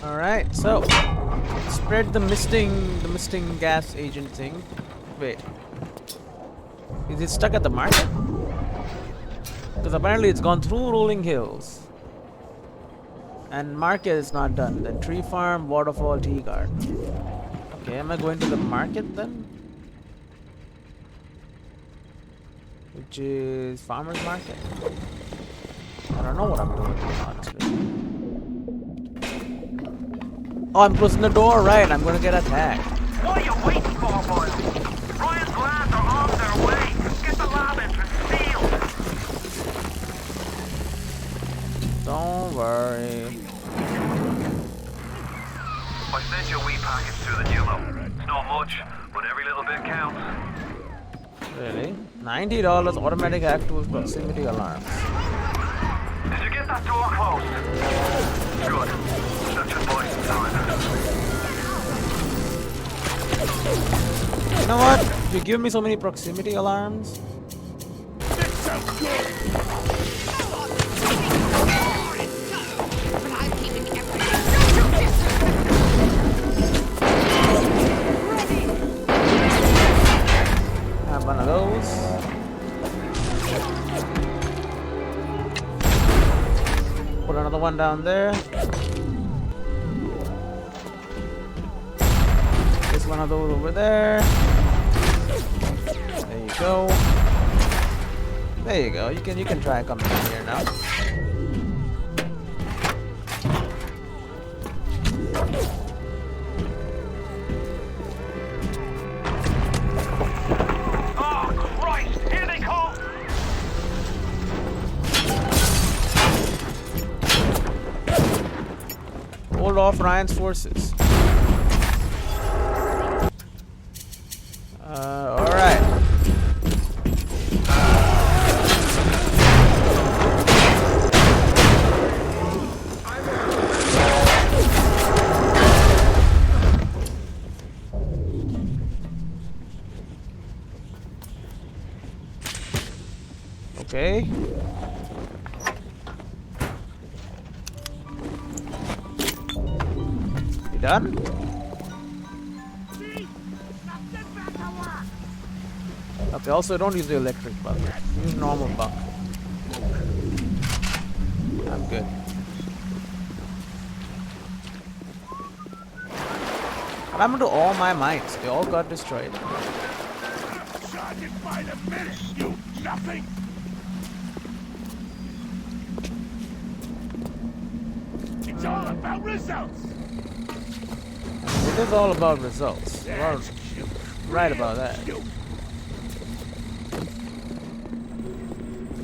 Alright, so spread the misting gas agent thing. Wait. Is it stuck at the market? Because apparently it's gone through rolling hills. And market is not done. Then tree farm, waterfall, tea garden. Okay, am I going to the market then? Which is farmer's market. I don't know what I'm doing, honestly. Oh, I'm closing the door, right? I'm gonna get attacked. What are you waiting for, boys? Ryan's lads are on their way. Get the lab entrance sealed. Don't worry. I sent you a wee package through the Numo. It's not much, but every little bit counts. Really? $90 automatic active proximity alarms. Did you get that door closed? Good. That should buy some time. You know what? You give me so many proximity alarms. Have one of those. Put another one down there. There's one of those over there. There you go. There you go. You can try coming in here now. Oh, Christ! Here they come! Hold off Ryan's forces. Alright. Okay. You done? Okay, also don't use the electric bug. Use normal bug. I'm good. What happened to all my mines? They all got destroyed. Sergeant by the minute, you nothing! It's all about results! It is all about results. You are That's cute. right about that. Cute.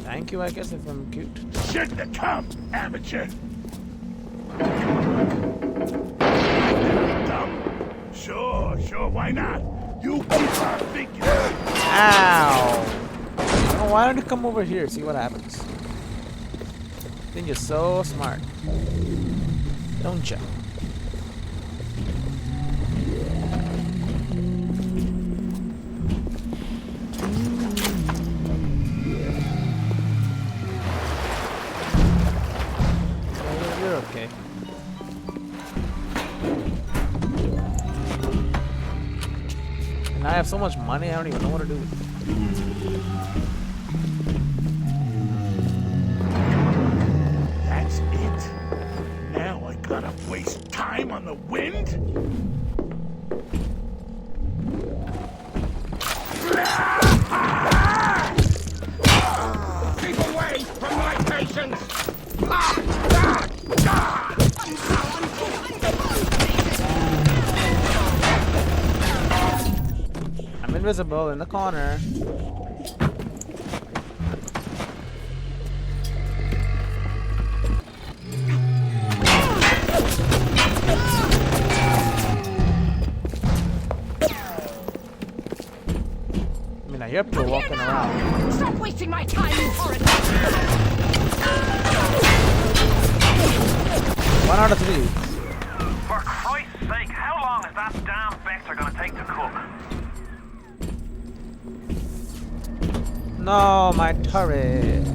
Thank you, I guess, if I'm cute. Shit to come, amateur! Dumb? Sure, why not? You keep our figure! Ow! Oh, why don't you come over here, see what happens? I think you're so smart. Don't you? You're okay. And I have so much money, I don't even know what to do with it. That's it? Now I gotta waste time on the wind? Keep away from my patients! I'm invisible in the corner. I mean, I hear people walking around. Stop wasting my time, you horrid... 1 out of 3. For Christ's sake, how long is that damn vector gonna take to cook? No, my turret.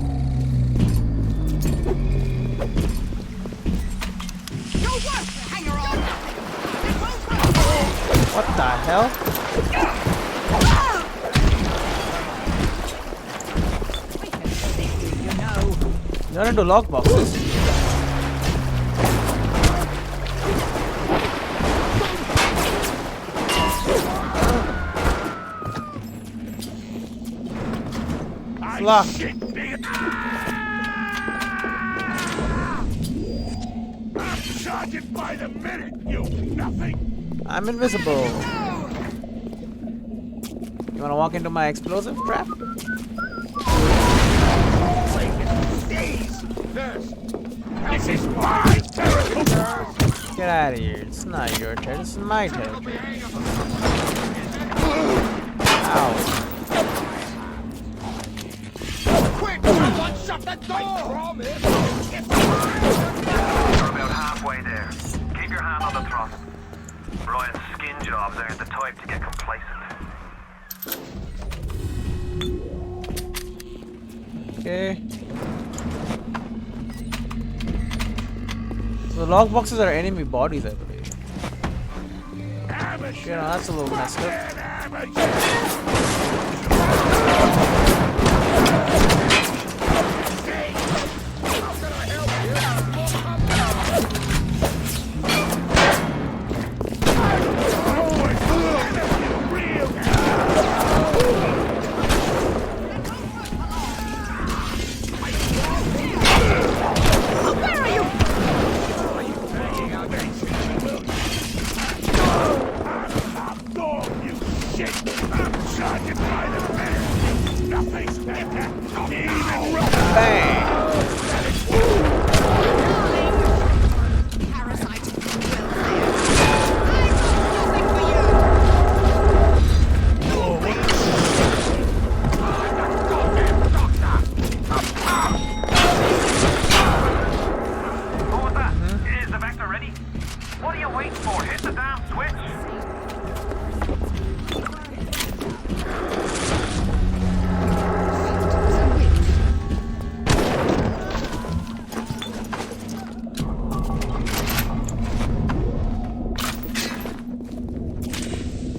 You're worse, hanger What the hell? You're into lockboxes. Lock. I'm charging by the minute, you nothing. I'm invisible. You wanna walk into my explosive trap? This is my territory. Get out of here. It's not your turn. This is my territory. Ow. Quick, someone shut the door. We're about halfway there. Keep your hand on the throttle. Ryan's skin jobs aren't the type to get complacent. Okay. So the log boxes are enemy bodies, I believe. You know, that's a little messed up.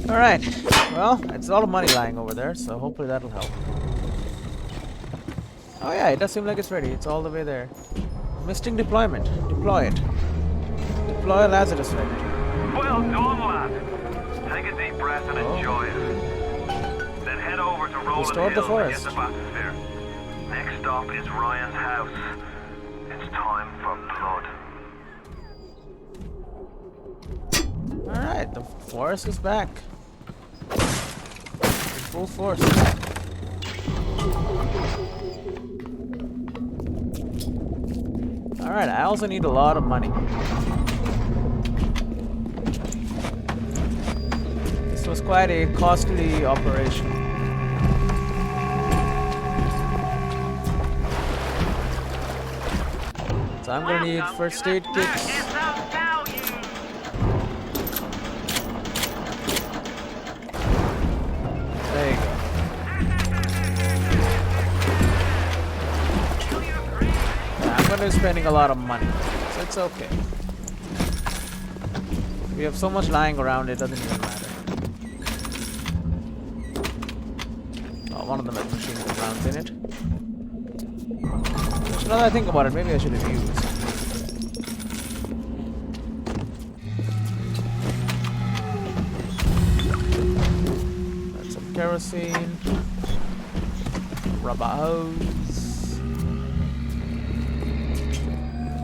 Alright, well, it's a lot of money lying over there, so hopefully that'll help. Oh yeah, it does seem like it's ready. It's all the way there. Misting deployment. Deploy it. Deploy Lazarus right. Well done, lad. Take a deep breath and enjoy it. Then head over to Rolling Restored the Hill and get forest. the bathysphere. Next stop is Ryan's house. It's time for blood. Alright, the forest is back. In full force. Alright, I also need a lot of money. This was quite a costly operation. So I'm gonna need first aid kits. There you go. I'm gonna be spending a lot of money, so it's okay. We have so much lying around, it doesn't even matter. Oh, one of them has machine gun rounds in it. So now that I think about it, maybe I should have used. That's some kerosene. Rubber hose.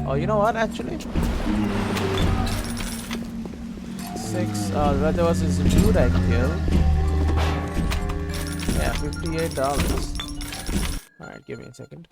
Oh, you know what, actually? 6, there was this dude I killed. Yeah, $58. Alright, give me a second.